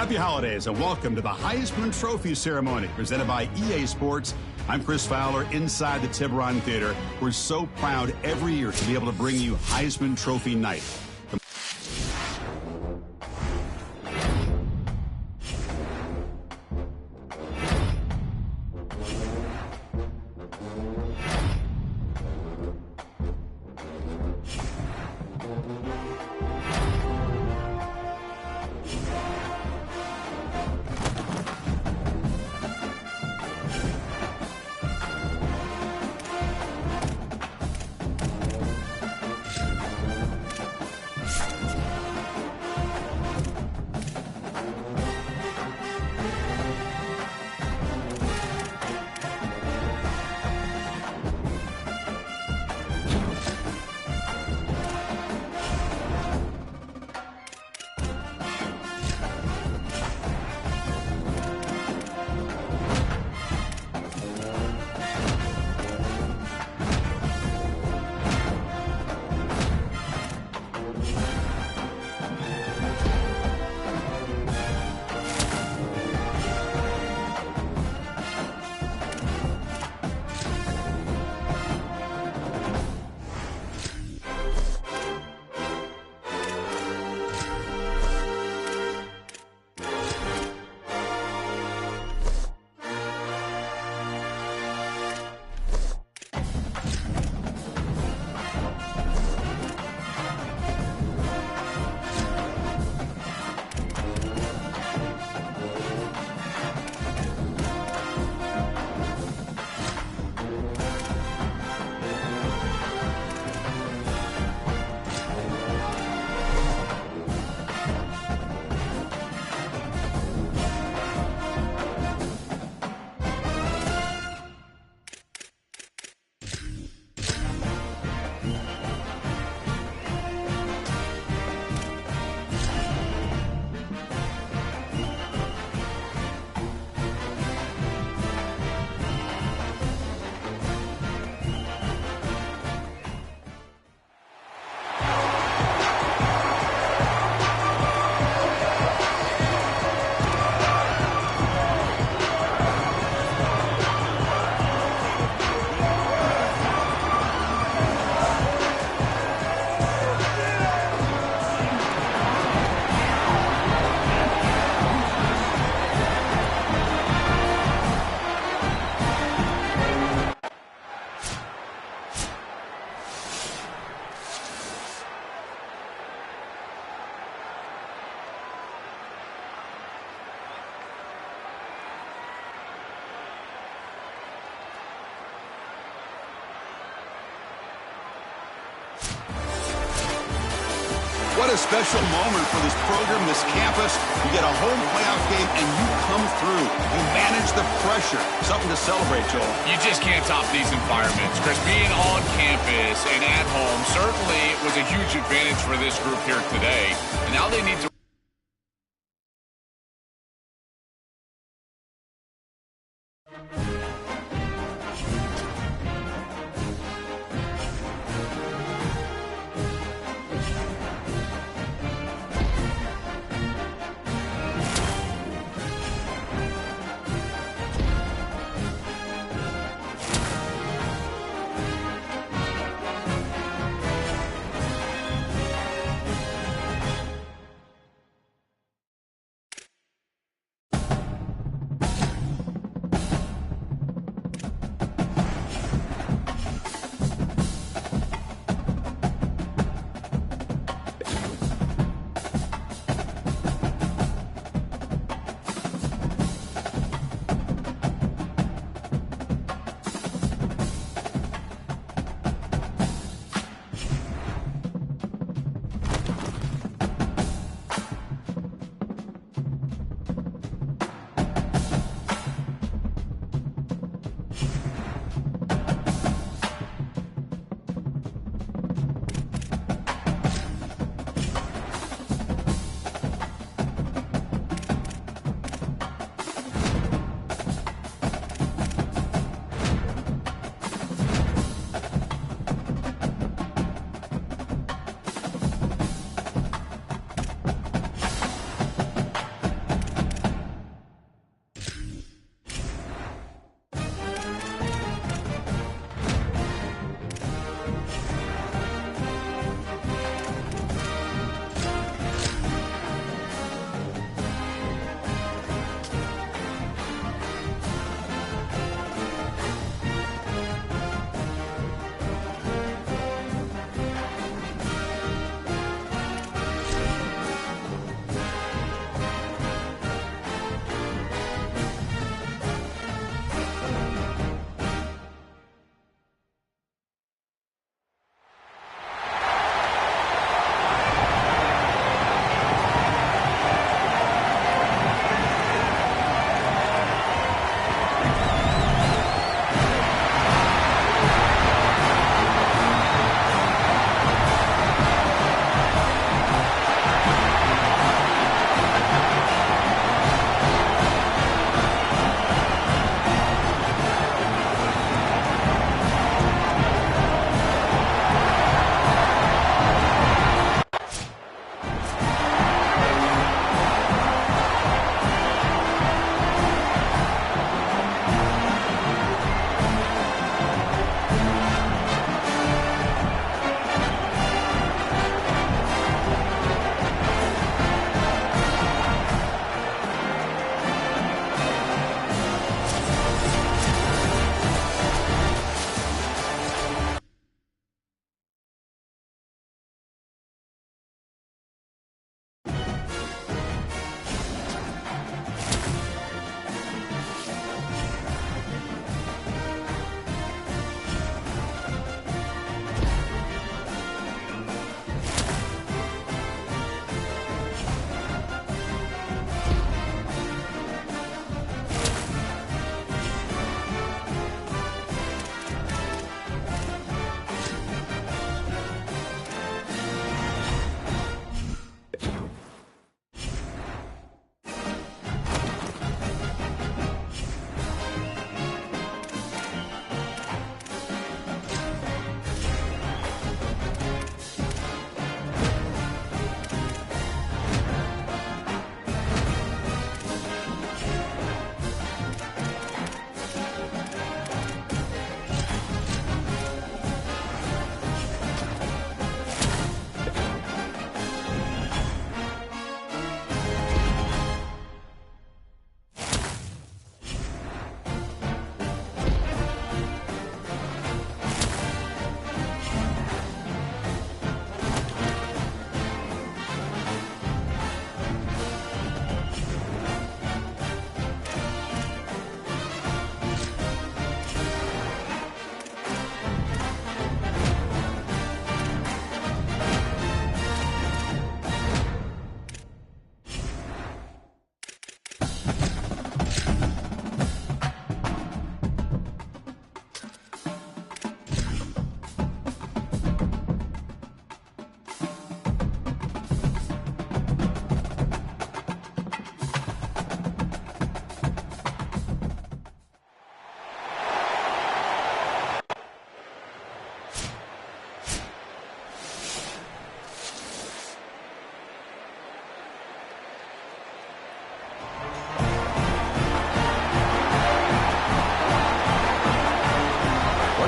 Happy holidays and welcome to the Heisman Trophy ceremony presented by EA Sports. I'm Chris Fowler inside the Tiburon Theater. We're so proud every year to be able to bring you Heisman Trophy night. What a special moment for this program, this campus. You get a home playoff game and you come through. You manage the pressure. Something to celebrate, Joel. You just can't top these environments. Chris, being on campus and at home certainly was a huge advantage for this group here today. And now they need to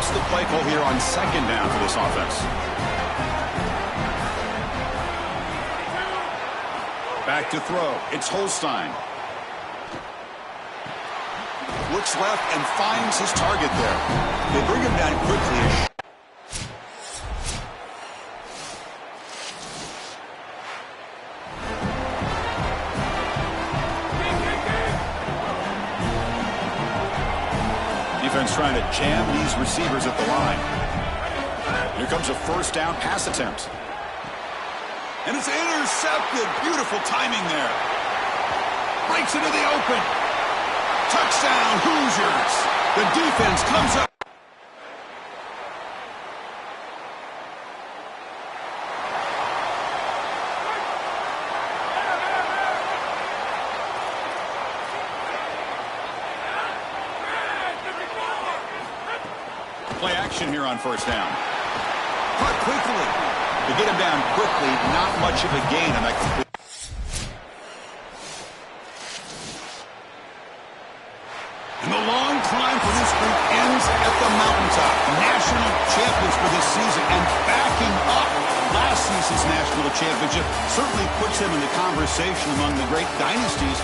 What's the play call here on second down for this offense? Back to throw. It's Holstein. Looks left and finds his target there. They bring him down quickly. Defense trying to jam these receivers at the line. Here comes a first down pass attempt. And it's intercepted. Beautiful timing there. Breaks into the open. Touchdown, Hoosiers. The defense comes up. Play action here on first down. Cut quickly. To get him down quickly, not much of a gain on that complete. And the long climb for this group ends at the mountaintop. National champions for this season and backing up last season's national championship certainly puts them in the conversation among the great dynasties.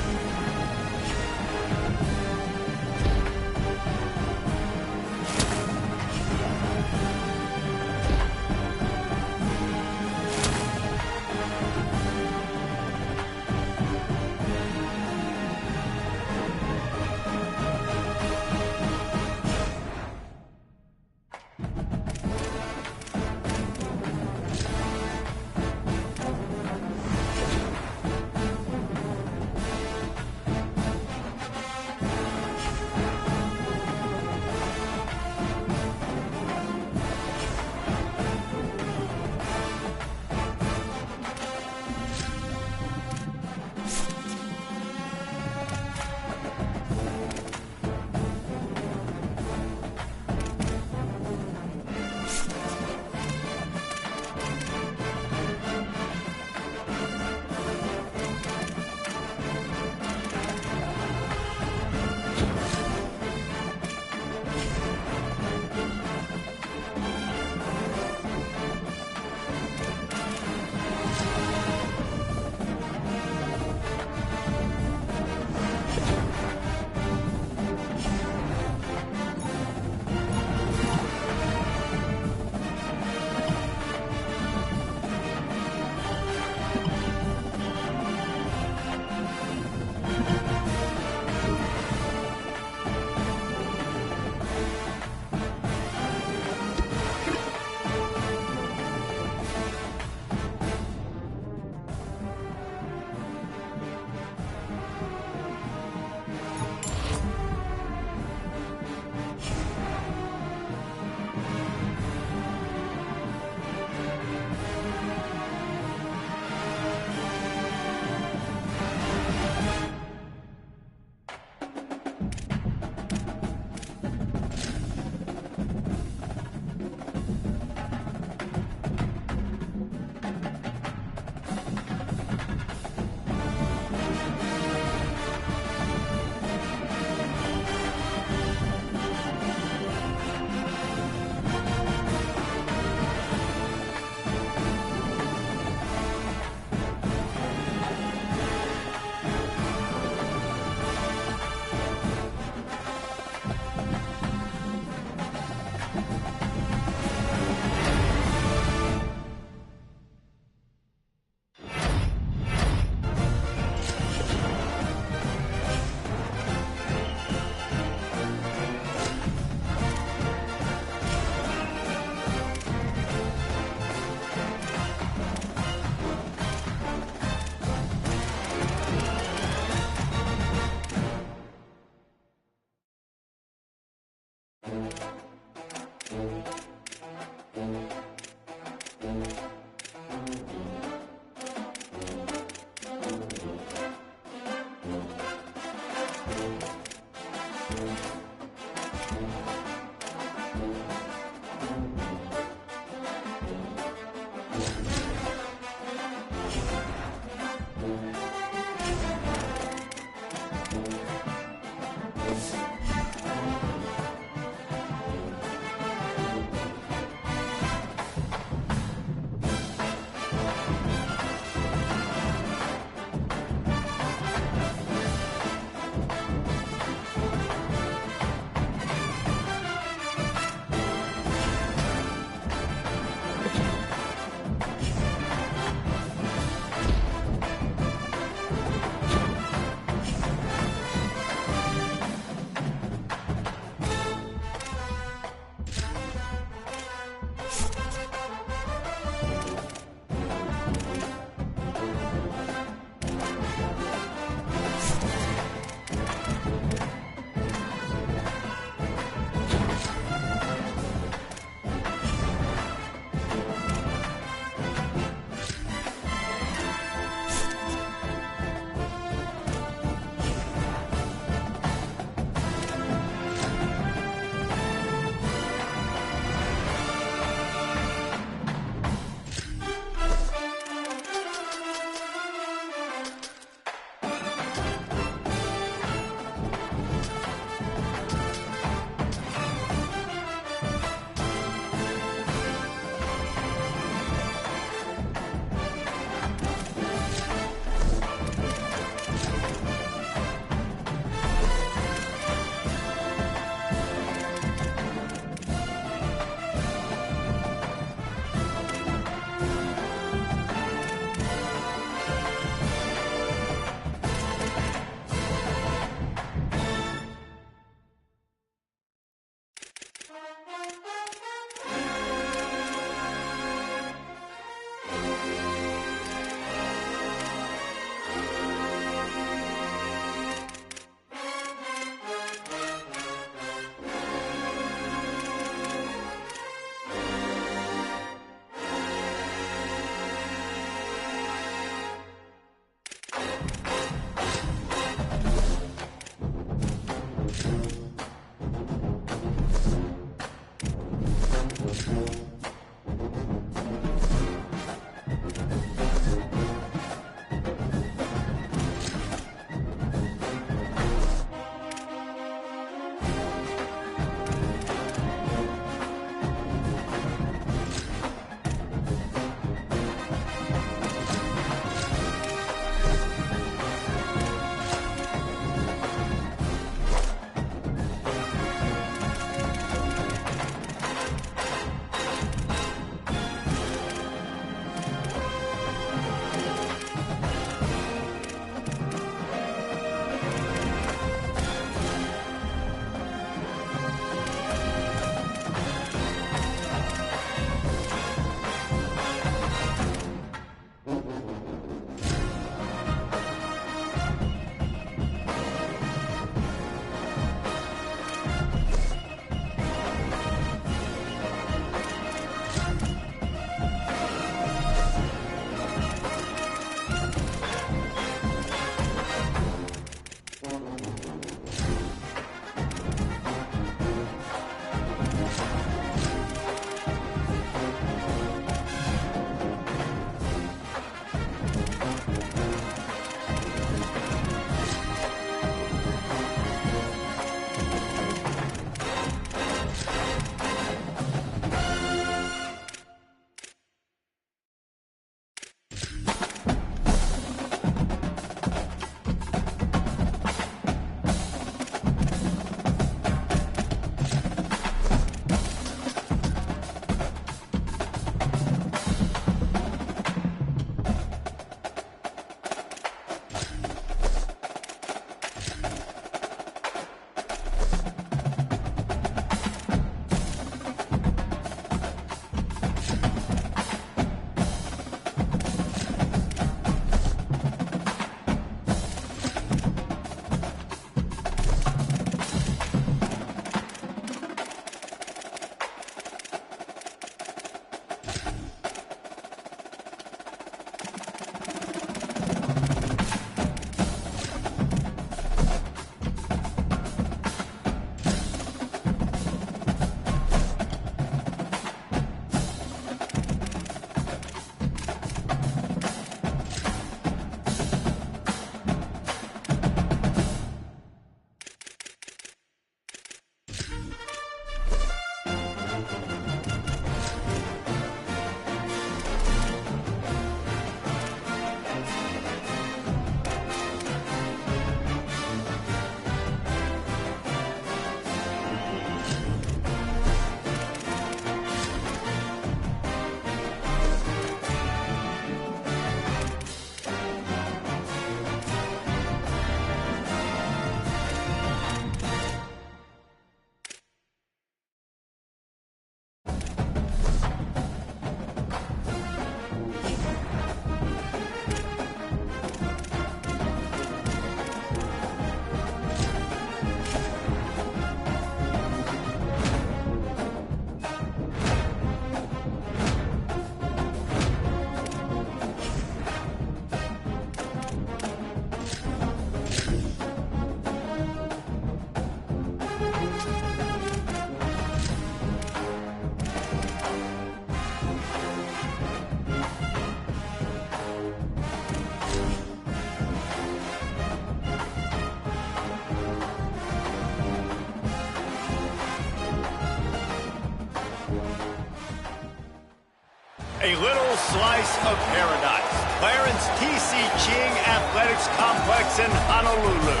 A little slice of paradise. Clarence T.C. Ching Athletics Complex in Honolulu.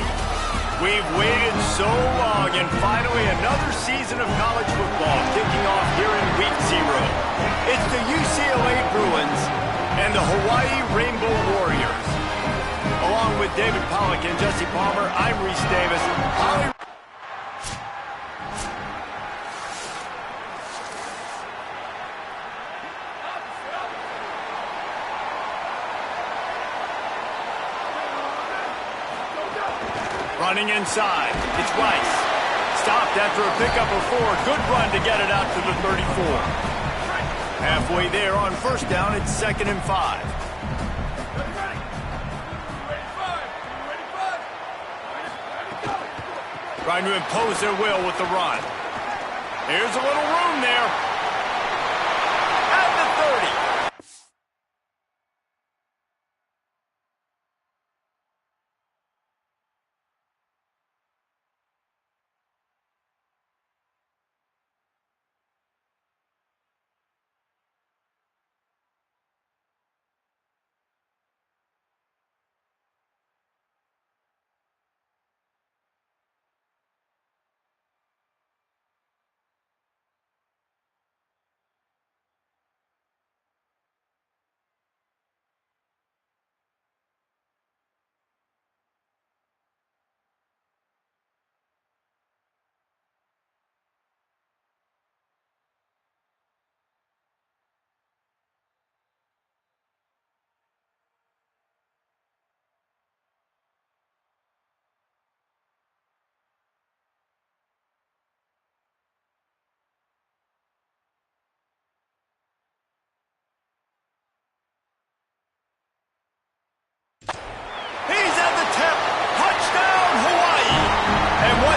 We've waited so long, and finally another season of college football kicking off here in Week 0. It's the UCLA Bruins and the Hawaii Rainbow Warriors. Along with David Pollack and Jesse Palmer, I'm Reese Davis. Running inside, it's Rice. Stopped after a pickup of 4. Good run to get it out to the 34. Halfway there on first down, it's 2nd and 5. Trying to impose their will with the run. Here's a little room there. At the 30.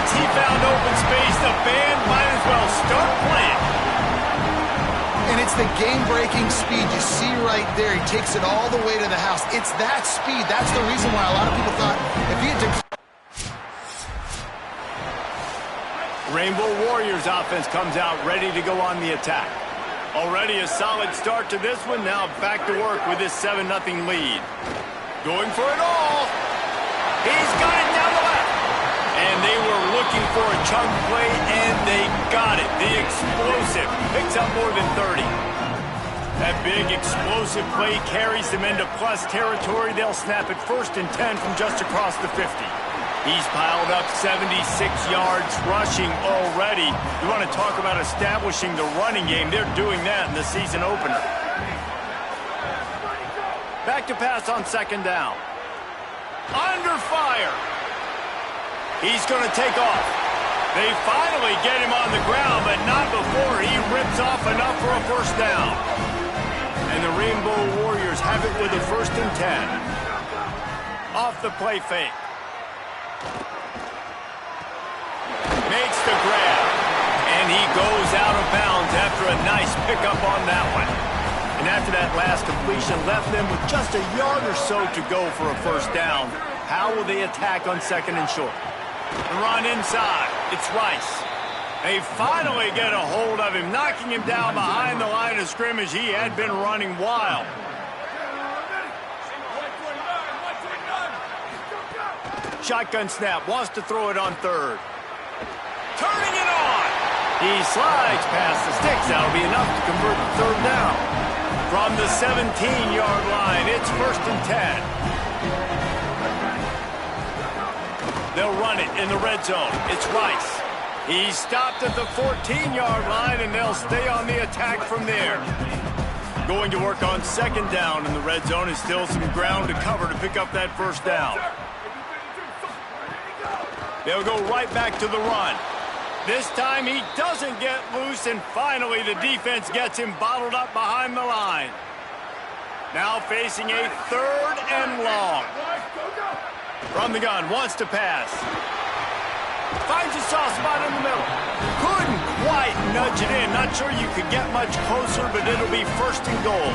He found open space. The band might as well start playing. And it's the game-breaking speed you see right there. He takes it all the way to the house. It's that speed. That's the reason why a lot of people thought if he had Rainbow Warriors offense comes out ready to go on the attack. Already a solid start to this one. Now back to work with this 7-0 lead. Going for it all. He's got it down the left. And they were looking for a chunk play, and they got it. The explosive picks up more than 30. That big explosive play carries them into plus territory. They'll snap it 1st and 10 from just across the 50. He's piled up 76 yards rushing already. You want to talk about establishing the running game. They're doing that in the season opener. Back to pass on 2nd down. Under fire. He's going to take off. They finally get him on the ground, but not before he rips off enough for a 1st down. And the Rainbow Warriors have it with a 1st and 10. Off the play fake. Makes the grab. And he goes out of bounds after a nice pickup on that one. And after that last completion, left them with just a yard or so to go for a 1st down. How will they attack on 2nd and short? The run inside. It's Rice. They finally get a hold of him, knocking him down behind the line of scrimmage. He had been running wild. Shotgun snap. Wants to throw it on 3rd. Turning it on. He slides past the sticks. That'll be enough to convert the 3rd down. From the 17-yard line, it's 1st and 10. They'll run it in the red zone. It's Rice. He's stopped at the 14-yard line, and they'll stay on the attack from there. Going to work on 2nd down in the red zone is still some ground to cover to pick up that 1st down. They'll go right back to the run. This time he doesn't get loose, and finally the defense gets him bottled up behind the line. Now facing a 3rd and long. From the gun, wants to pass. Finds a soft spot in the middle. Couldn't quite nudge it in. Not sure you could get much closer, but it'll be 1st and goal.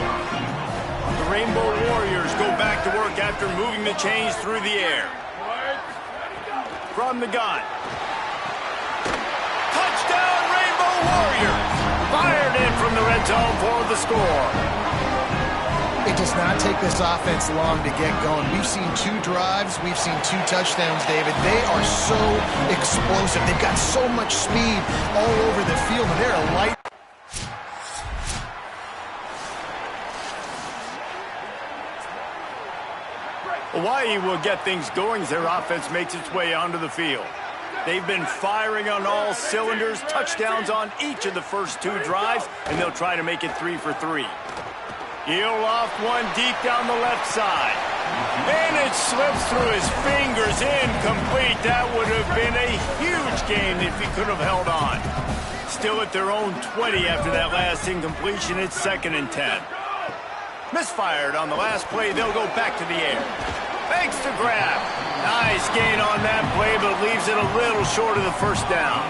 The Rainbow Warriors go back to work after moving the chains through the air. From the gun. Touchdown, Rainbow Warriors! Fired in from the red zone for the score. It does not take this offense long to get going. We've seen 2 drives. We've seen 2 touchdowns, David. They are so explosive. They've got so much speed all over the field, and they're a light. Hawaii will get things going as their offense makes its way onto the field. They've been firing on all cylinders, touchdowns on each of the first 2 drives, and they'll try to make it 3 for 3. He'll loft one deep down the left side. And it slips through his fingers, incomplete. That would have been a huge gain if he could have held on. Still at their own 20 after that last incompletion. It's 2nd and 10. Misfired on the last play. They'll go back to the air. Fakes to grab. Nice gain on that play, but leaves it a little short of the first down.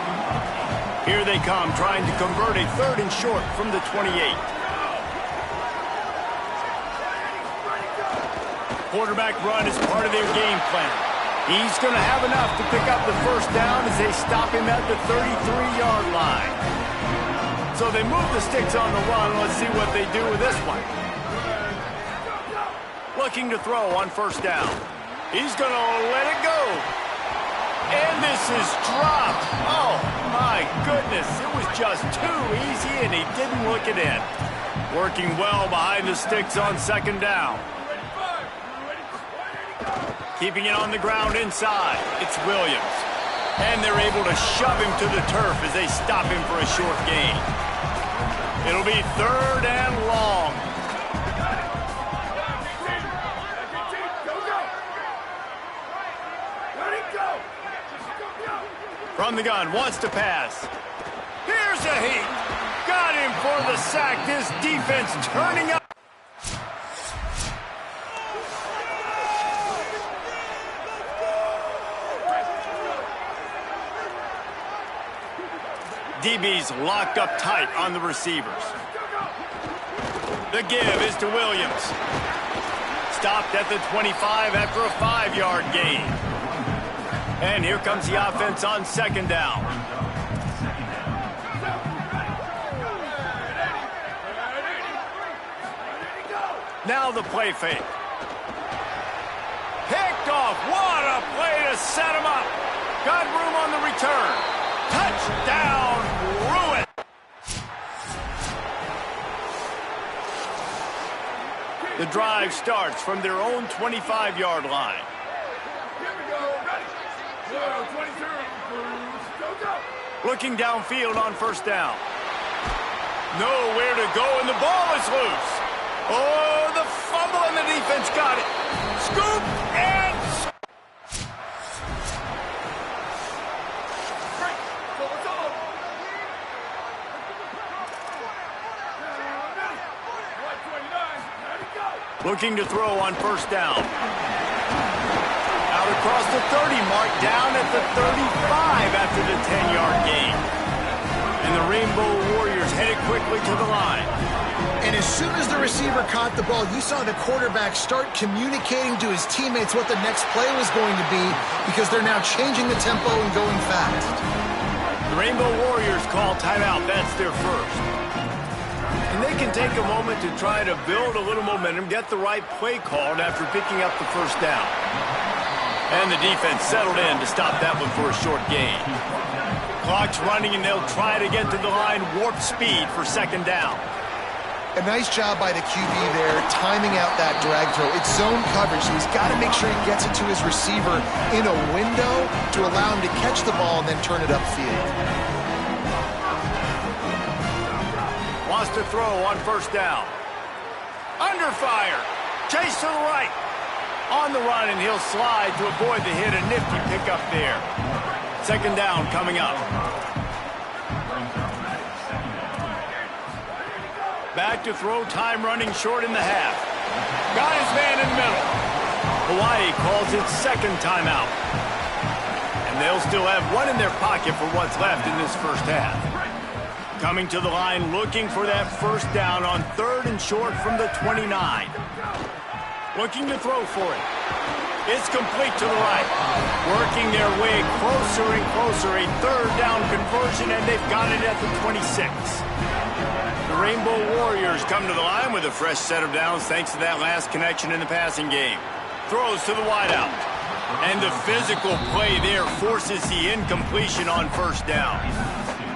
Here they come, trying to convert a 3rd and short from the 28. Quarterback run is part of their game plan. He's going to have enough to pick up the first down as they stop him at the 33-yard line. So they move the sticks on the run. Let's see what they do with this one. Looking to throw on first down. He's going to let it go. And this is dropped. Oh, my goodness. It was just too easy, and he didn't look it in. Working well behind the sticks on 2nd down. Keeping it on the ground inside. It's Williams. And they're able to shove him to the turf as they stop him for a short gain. It'll be 3rd and long. From the gun, wants to pass. Here's a heat. Got him for the sack. This defense turning up. DB's locked up tight on the receivers. The give is to Williams. Stopped at the 25 after a 5-yard gain. And here comes the offense on 2nd down. Now the play fake. Picked off. What a play to set him up. Got room on the return. Touchdown, Ruin. The drive starts from their own 25-yard line. Looking downfield on first down. Nowhere to go, and the ball is loose. Oh, the fumble, and the defense got it. Scoop and looking to throw on first down. Out across the 30 mark, down at the 35 after the 10-yard gain. And the Rainbow Warriors headed quickly to the line. And as soon as the receiver caught the ball, you saw the quarterback start communicating to his teammates what the next play was going to be, because they're now changing the tempo and going fast. The Rainbow Warriors call timeout. That's their first. And they can take a moment to try to build a little momentum, get the right play called after picking up the first down. And the defense settled in to stop that one for a short gain. Clock's running, and they'll try to get to the line warp speed for 2nd down. A nice job by the QB there, timing out that drag throw. It's zone coverage, so he's got to make sure he gets it to his receiver in a window to allow him to catch the ball and then turn it upfield. Wants to throw on first down. Under fire. Chase to the right. On the run, and he'll slide to avoid the hit. A nifty pickup there. 2nd down coming up. Back to throw, time running short in the half. Got his man in the middle. Hawaii calls its 2nd timeout. And they'll still have one in their pocket for what's left in this first half. Coming to the line, looking for that first down on 3rd and short from the 29. Looking to throw for it. It's complete to the right. Working their way closer and closer. A 3rd down conversion, and they've got it at the 26. The Rainbow Warriors come to the line with a fresh set of downs thanks to that last connection in the passing game. Throws to the wideout. And the physical play there forces the incompletion on first down.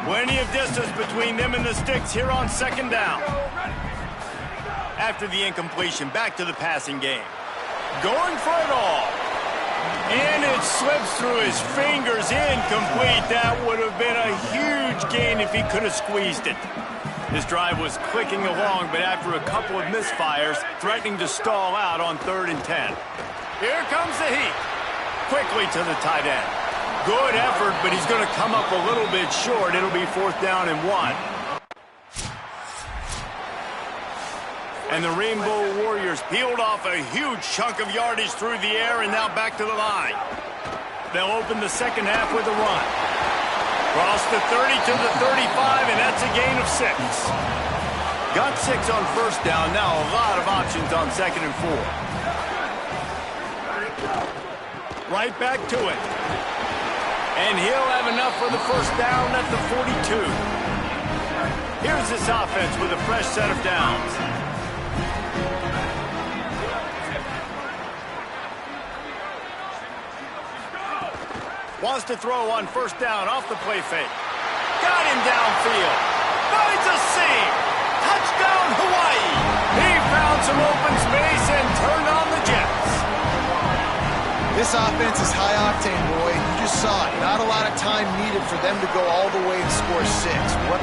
Plenty of distance between them and the sticks here on second down. After the incompletion, back to the passing game. Going for it all. And it slips through his fingers, incomplete. That would have been a huge gain if he could have squeezed it. This drive was clicking along, but after a couple of misfires, threatening to stall out on 3rd and 10. Here comes the heat. Quickly to the tight end. Good effort, but he's going to come up a little bit short. It'll be 4th down and 1. And the Rainbow Warriors peeled off a huge chunk of yardage through the air and now back to the line. They'll open the second half with a run. Cross the 30 to the 35, and that's a gain of 6. Got 6 on first down. Now a lot of options on 2nd and 4. Right back to it. And he'll have enough for the first down at the 42. Here's this offense with a fresh set of downs. Wants to throw on first down off the play fake. Got him downfield. Finds a seam. Touchdown, Hawaii. He found some open space and turned on the Jets. This offense is high octane, boy. You just saw it. Not a lot of time needed for them to go all the way and score 6. What?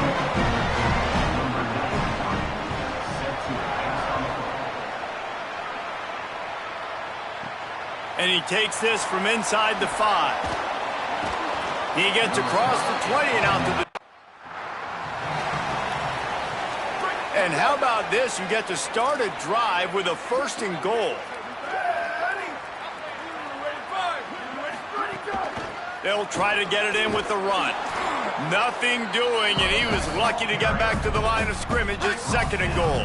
And he takes this from inside the 5. He gets across the 20 and out to the... And how about this? You get to start a drive with a 1st and goal. They'll try to get it in with the run. Nothing doing, and he was lucky to get back to the line of scrimmage. It's 2nd and goal.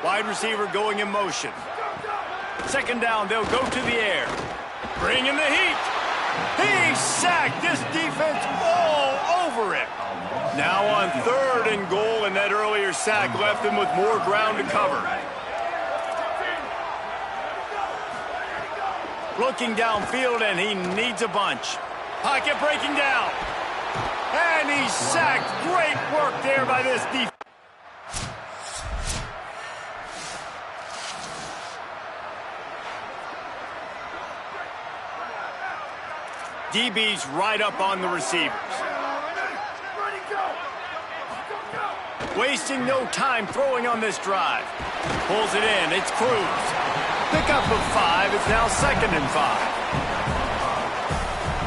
Wide receiver going in motion. 2nd down, they'll go to the air. Bring in the heat. He sacked this defense all over it. Now on 3rd and goal, and that earlier sack left him with more ground to cover. Looking downfield, and he needs a bunch. Pocket breaking down. And he's sacked. Great work there by this defense. DB's right up on the receivers. Wasting no time throwing on this drive. Pulls it in. It's Cruz. Pickup of 5. It's now 2nd and 5.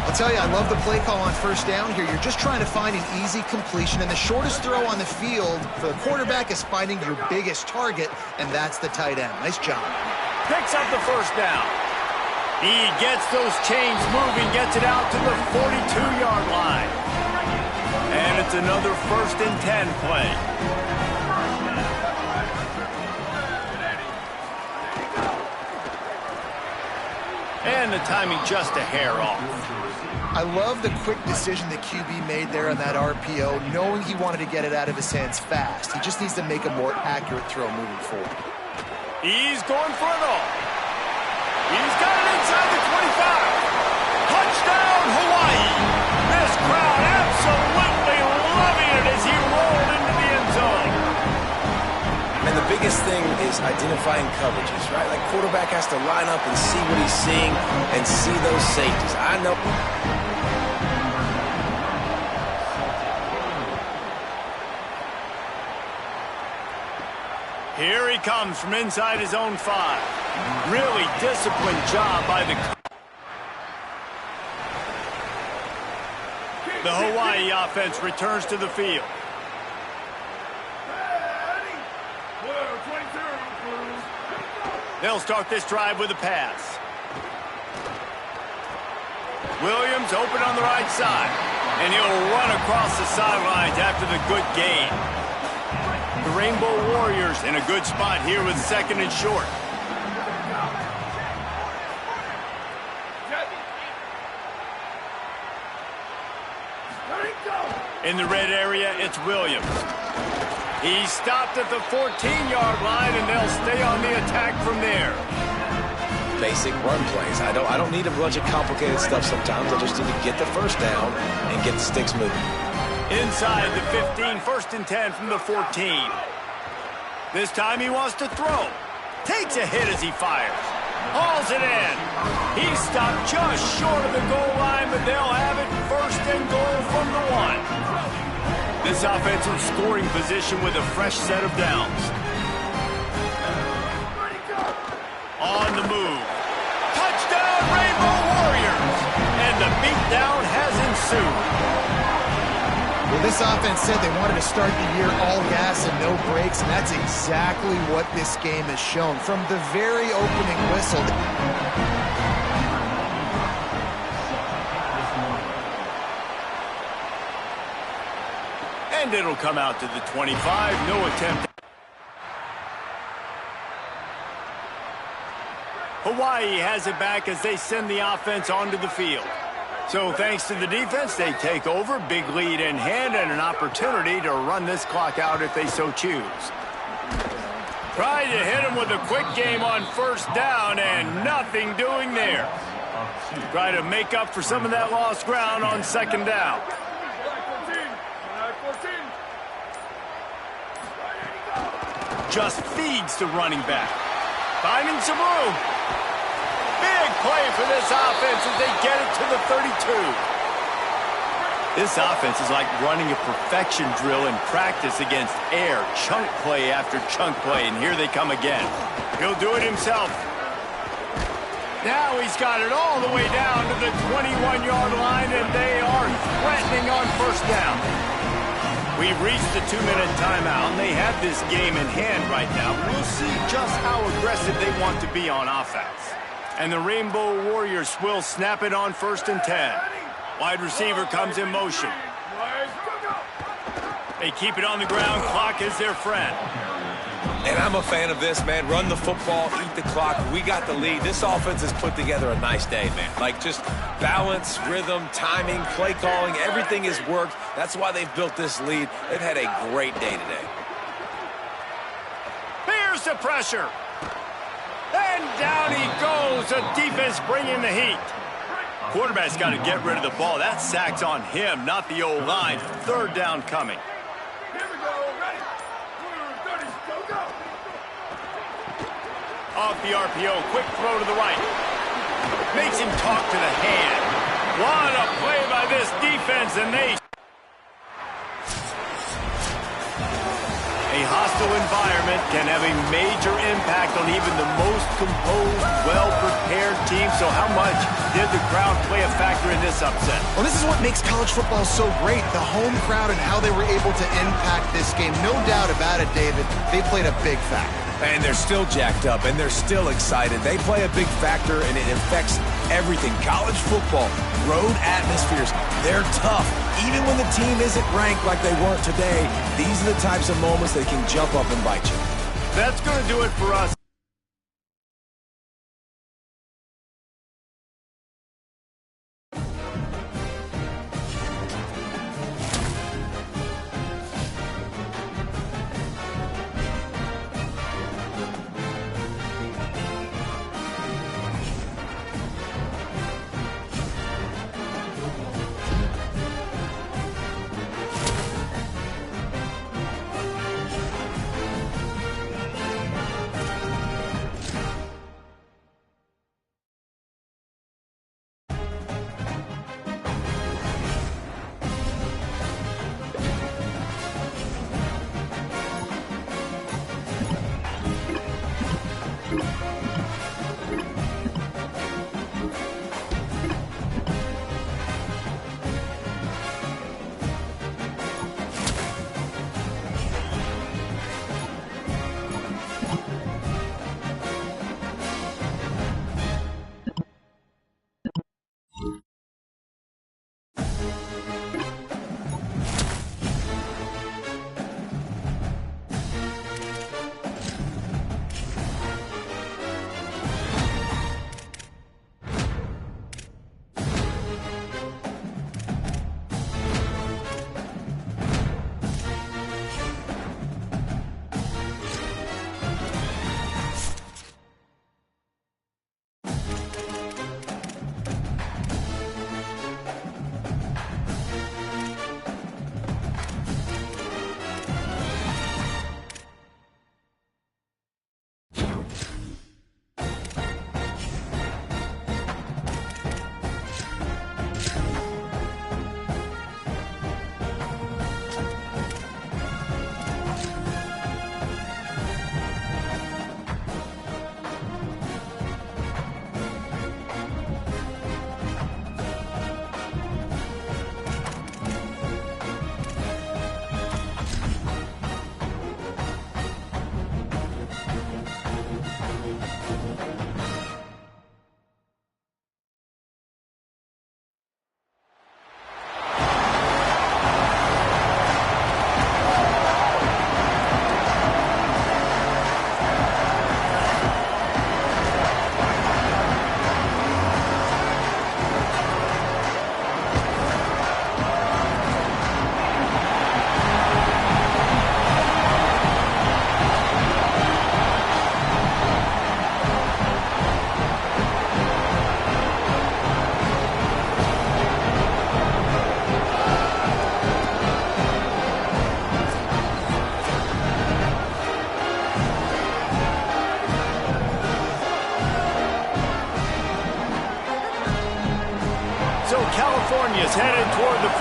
I'll tell you, I love the play call on first down here. You're just trying to find an easy completion, and the shortest throw on the field for the quarterback is finding your biggest target, and that's the tight end. Nice job. Picks up the first down. He gets those chains moving, gets it out to the 42-yard line. And it's another 1st and 10 play. And the timing just a hair off. I love the quick decision the QB made there on that RPO, knowing he wanted to get it out of his hands fast. He just needs to make a more accurate throw moving forward. He's going for it all. He's got it inside the 25. Touchdown, Hawaii. This crowd absolutely loving it as he rolled into the end zone. And the biggest thing is identifying coverages, right? Like, quarterback has to line up and see what he's seeing and see those safeties. I know. Here he comes from inside his own 5. Really disciplined job by the Hawaii offense returns to the field. They'll start this drive with a pass. Williams open on the right side, and he'll run across the sidelines after the good gain. The Rainbow Warriors in a good spot here with 2nd and short. In the red area, it's Williams. He's stopped at the 14-yard line, and they'll stay on the attack from there. Basic run plays. I don't need a bunch of complicated stuff sometimes. I just need to get the first down and get the sticks moving. Inside the 15, 1st and 10 from the 14. This time he wants to throw. Takes a hit as he fires. Hauls it in. He's stopped just short of the goal line, but they'll have it 1st and goal from the 1. This offensive scoring position with a fresh set of downs. On the move. Touchdown, Rainbow Warriors! And the beatdown has ensued. Well, this offense said they wanted to start the year all gas and no brakes, and that's exactly what this game has shown. From the very opening whistle. And it'll come out to the 25. No attempt. Hawaii has it back as they send the offense onto the field. So thanks to the defense, they take over, big lead in hand, and an opportunity to run this clock out if they so choose. Trying to hit him with a quick game on 1st down, and nothing doing there. Try to make up for some of that lost ground on 2nd down. Just feeds to running back. Finding some room. Big play for this offense as they get it to the 32. This offense is like running a perfection drill in practice against air. Chunk play after chunk play, and here they come again. He'll do it himself. Now he's got it all the way down to the 21-yard line, and they are threatening on 1st down. We've reached the 2-minute timeout, and they have this game in hand right now. We'll see just how aggressive they want to be on offense. And the Rainbow Warriors will snap it on 1st and 10. Wide receiver comes in motion. They keep it on the ground. Clock is their friend. And I'm a fan of this, man. Run the football, eat the clock. We got the lead. This offense has put together a nice day, man. Like just balance, rhythm, timing, play calling, everything has worked. That's why they've built this lead. They've had a great day today. Here's the pressure. And down he goes. The defense bringing the heat. Quarterback's got to get rid of the ball. That sack's on him, not the O-line. 3rd down coming. Off the RPO, quick throw to the right. Makes him talk to the hand. What a play by this defense, and they... A hostile environment can have a major impact on even the most composed, well-prepared team. So how much did the crowd play a factor in this upset? Well, this is what makes college football so great, the home crowd and how they were able to impact this game. No doubt about it, David. They played a big factor. And they're still jacked up, and they're still excited. They play a big factor, and it affects everything. College football, road atmospheres, they're tough. Even when the team isn't ranked like they weren't today, these are the types of moments that can jump up and bite you. That's going to do it for us.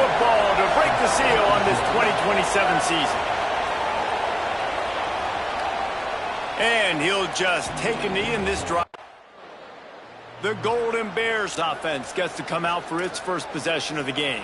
football to break the seal on this 2027 season. And he'll just take a knee in this drive. The Golden Bears offense gets to come out for its first possession of the game.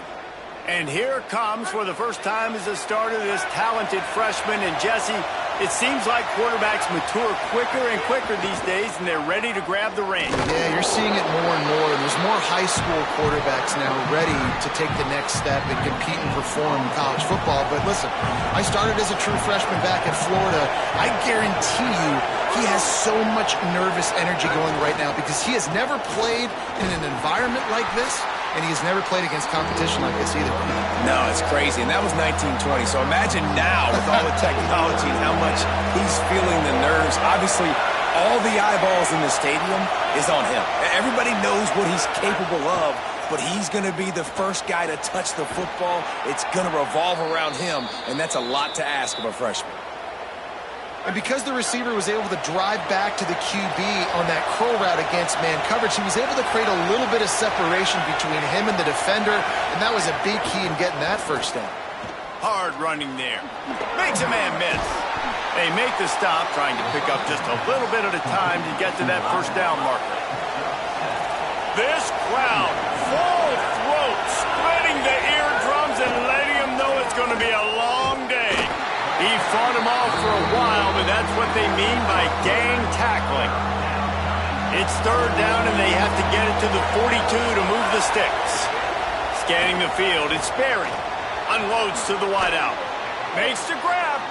And here it comes for the first time as a starter, this talented freshman. And Jesse, it seems like quarterbacks mature quicker and quicker these days, and they're ready to grab the reins. Yeah, you're seeing it more and more. There's more high school quarterbacks now ready to take the next step and compete and perform in college football. But listen, I started as a true freshman back at Florida. I guarantee you he has so much nervous energy going right now because he has never played in an environment like this. And he has never played against competition like this either. No, it's crazy. And that was 1920. So imagine now with all the technology and how much he's feeling the nerves. Obviously, all the eyeballs in the stadium is on him. Everybody knows what he's capable of, but he's going to be the first guy to touch the football. It's going to revolve around him, and that's a lot to ask of a freshman. And because the receiver was able to drive back to the QB on that curl route against man coverage, he was able to create a little bit of separation between him and the defender, and that was a big key in getting that first down. Hard running there. Makes a man miss. They make the stop, trying to pick up just a little bit at a time to get to that first down marker. This crowd, full throat, spreading the eardrums and letting them know it's going to be a long day. He fought him off for a while, but that's what they mean by gang tackling. It's third down, and they have to get it to the 42 to move the sticks. Scanning the field, it's Berry. Unloads to the wideout. Makes the grab.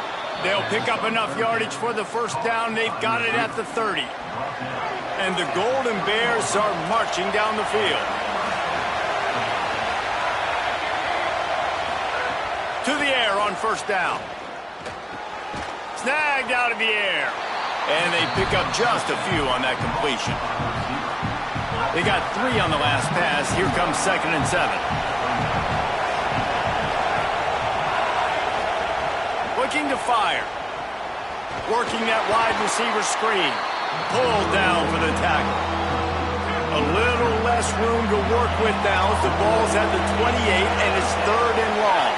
They'll pick up enough yardage for the first down. They've got it at the 30. And the Golden Bears are marching down the field. To the air on first down. Snagged out of the air. And they pick up just a few on that completion. They got 3 on the last pass. Here comes 2nd and 7. Looking to fire. Working that wide receiver screen. Pulled down for the tackle. A little less room to work with now as the ball's at the 28 and it's 3rd and long.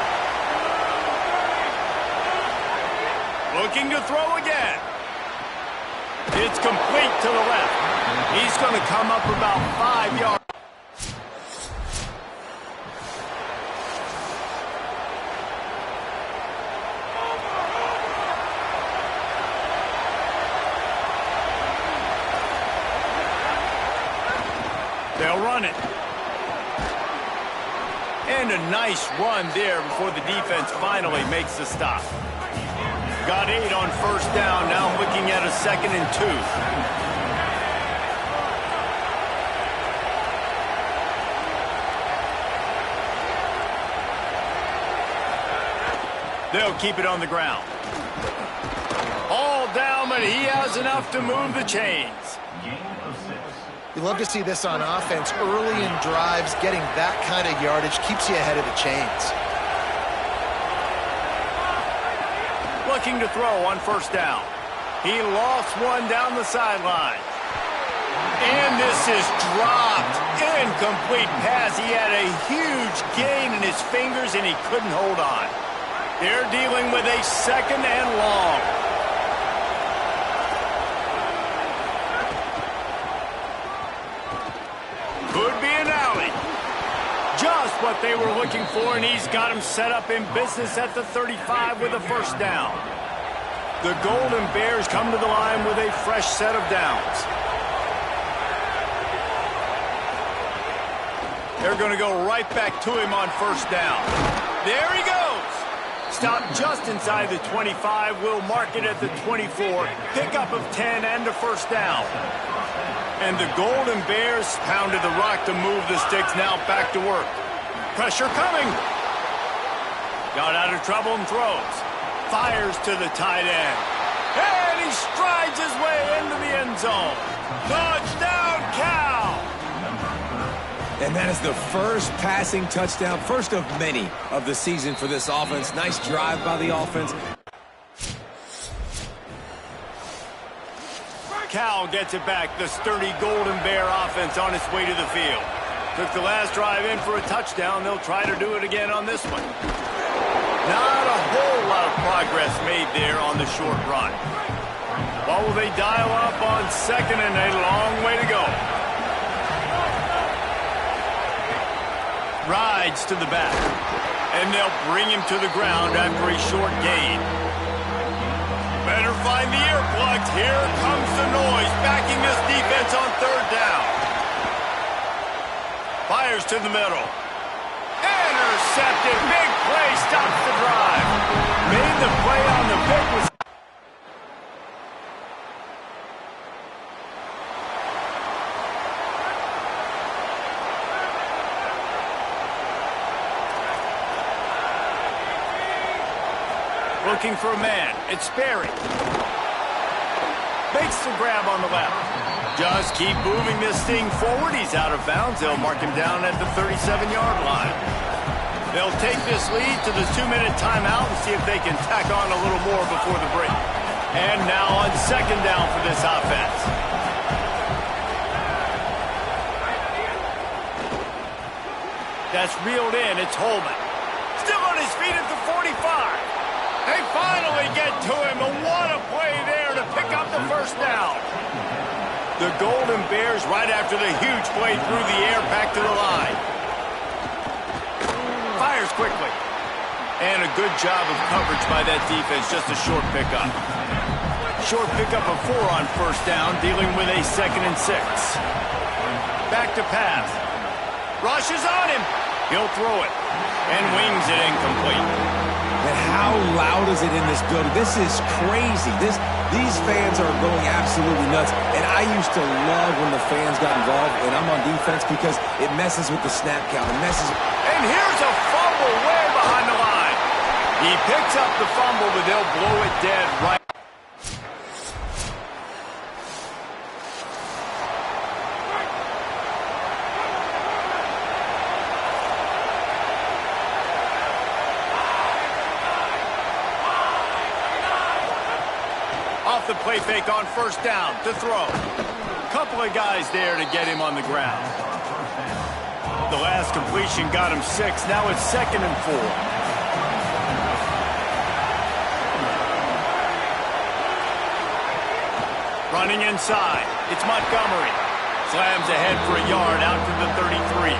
Looking to throw again. It's complete to the left. He's going to come up about 5 yards. They'll run it. And a nice run there before the defense finally makes the stop. Got 8 on first down, now looking at a 2nd and 2. They'll keep it on the ground. All down, but he has enough to move the chains. You love to see this on offense. Early in drives, getting that kind of yardage keeps you ahead of the chains. Looking to throw on first down. He lost one down the sideline. And this is dropped. Incomplete pass. He had a huge gain in his fingers, and he couldn't hold on. They're dealing with a 2nd and long. Could be an alley. Just what they were looking for, and he's got him set up in business at the 35 with a first down. The Golden Bears come to the line with a fresh set of downs. They're going to go right back to him on first down. There he goes. Stopped just inside the 25. We'll mark it at the 24. Pickup of 10 and a first down. And the Golden Bears pounded the rock to move the sticks. Now back to work. Pressure coming. Got out of trouble and throws. Fires to the tight end. And he strides his way into the end zone. Touchdown, Cal! And that is the first passing touchdown, first of many of the season for this offense. Nice drive by the offense. Cal gets it back. The sturdy Golden Bear offense on its way to the field. Took the last drive in for a touchdown. They'll try to do it again on this one. Not a whole lot of progress made there on the short run. What will they dial up on second and a long way to go? Rides to the back. And they'll bring him to the ground after a short gain. Better find the earplugs. Here comes the noise, backing this defense on third down. Fires to the middle. Intercepted. Big play stops the drive. Made the play on the pick. Looking for a man. It's Sperry. Makes the grab on the left. Just keep moving this thing forward. He's out of bounds. They'll mark him down at the 37-yard line. They'll take this lead to the 2-minute timeout and see if they can tack on a little more before the break. And now on second down for this offense. That's reeled in. It's Holman. Still on his feet at the 45. They finally get to him, and what a play there to pick up the first down. The Golden Bears right after the huge play through the air back to the line. Fires quickly. And a good job of coverage by that defense, just a short pickup. Short pickup of 4 on first down, dealing with a 2nd and 6. Back to pass. Rush is on him. He'll throw it. And wings it incomplete. And how loud is it in this building? This is crazy. These fans are going absolutely nuts. And I used to love when the fans got involved when I'm on defense because it messes with the snap count. It messes. And here's a fumble way behind the line. He picks up the fumble, but they'll blow it dead right. The play fake on first down to throw. Couple of guys there to get him on the ground. The last completion got him 6. Now it's 2nd and 4. Running inside. It's Montgomery. Slams ahead for a yard out to the 33.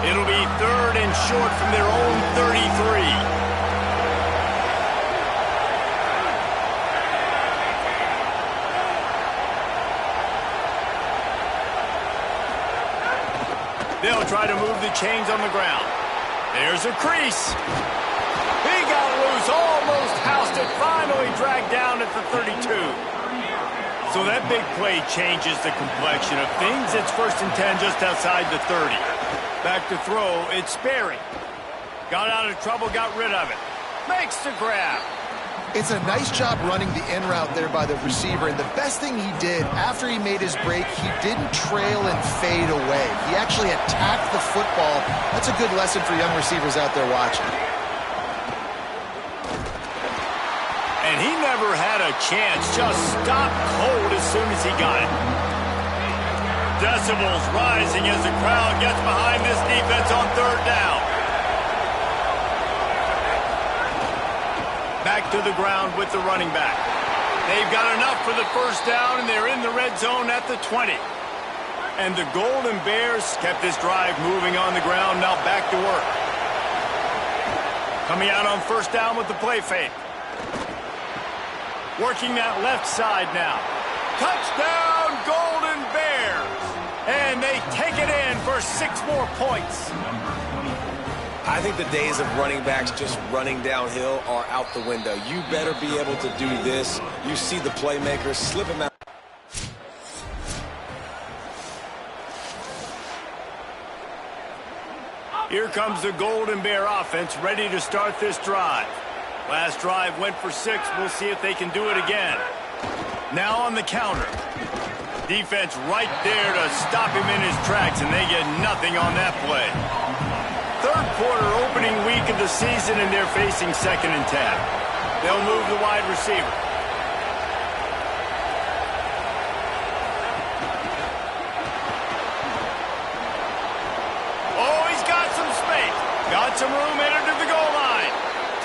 It'll be 3rd and short from their own 33. They'll try to move the chains on the ground. There's a crease. He got loose, almost housed it, finally dragged down at the 32. So that big play changes the complexion of things. It's 1st and 10 just outside the 30. Back to throw, it's Sperry. Got out of trouble, got rid of it. Makes the grab. It's a nice job running the in route there by the receiver, and the best thing he did after he made his break, he didn't trail and fade away. He actually attacked the football. That's a good lesson for young receivers out there watching. And he never had a chance, just stopped cold as soon as he got it. Decibels rising as the crowd gets behind this defense on third down. Back to the ground with the running back. They've got enough for the first down, and they're in the red zone at the 20. And the Golden Bears kept this drive moving on the ground, now back to work. Coming out on first down with the play fake. Working that left side now. Touchdown, Golden Bears! And they take it in for 6 more points. I think the days of running backs just running downhill are out the window. You better be able to do this. You see the playmakers slip him out. Here comes the Golden Bear offense ready to start this drive. Last drive went for 6. We'll see if they can do it again. Now on the counter. Defense right there to stop him in his tracks, and they get nothing on that play. Third quarter opening week of the season, and they're facing 2nd and 10. They'll move the wide receiver. Got some room headed to the goal line.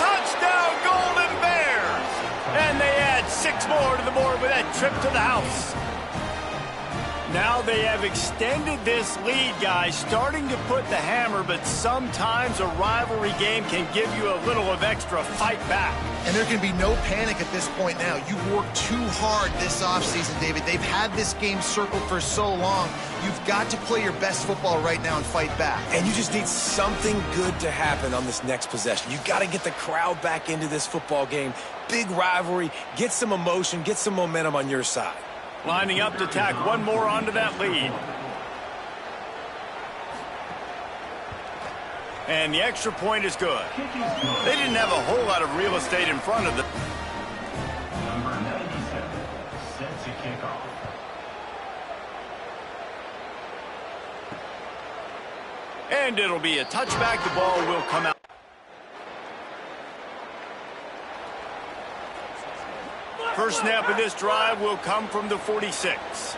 Touchdown, Golden Bears! And they add 6 more to the board with that trip to the house. Now they have extended this lead, guys, starting to put the hammer, but sometimes a rivalry game can give you a little of extra fight back. And there can be no panic at this point now. You've worked too hard this offseason, David. They've had this game circled for so long. You've got to play your best football right now and fight back. And you just need something good to happen on this next possession. You got to get the crowd back into this football game. Big rivalry. Get some emotion. Get some momentum on your side. Lining up to tack one more onto that lead. And the extra point is good. They didn't have a whole lot of real estate in front of them. Number 97 set to kick off. And it'll be a touchback. The ball will come out. First snap of this drive will come from the 46.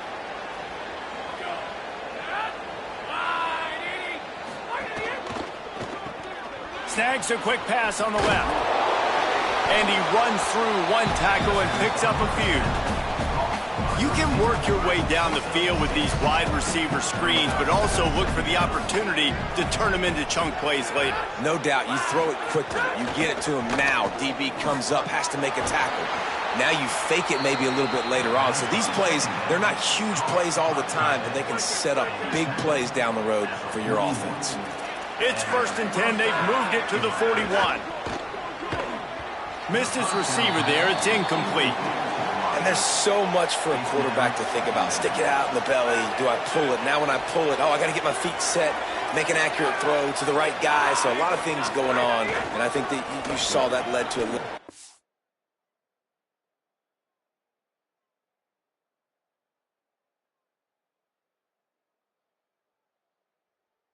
Snags a quick pass on the left. And he runs through one tackle and picks up a few. You can work your way down the field with these wide receiver screens, but also look for the opportunity to turn them into chunk plays later. No doubt, you throw it quickly. You get it to him now. DB comes up, has to make a tackle. Now you fake it maybe a little bit later on. So these plays, they're not huge plays all the time, but they can set up big plays down the road for your offense. It's 1st and 10. They've moved it to the 41. Missed his receiver there. It's incomplete. And there's so much for a quarterback to think about. Stick it out in the belly. Do I pull it? Now when I pull it, I got to get my feet set, make an accurate throw to the right guy. So a lot of things going on, and I think that you saw that led to a little...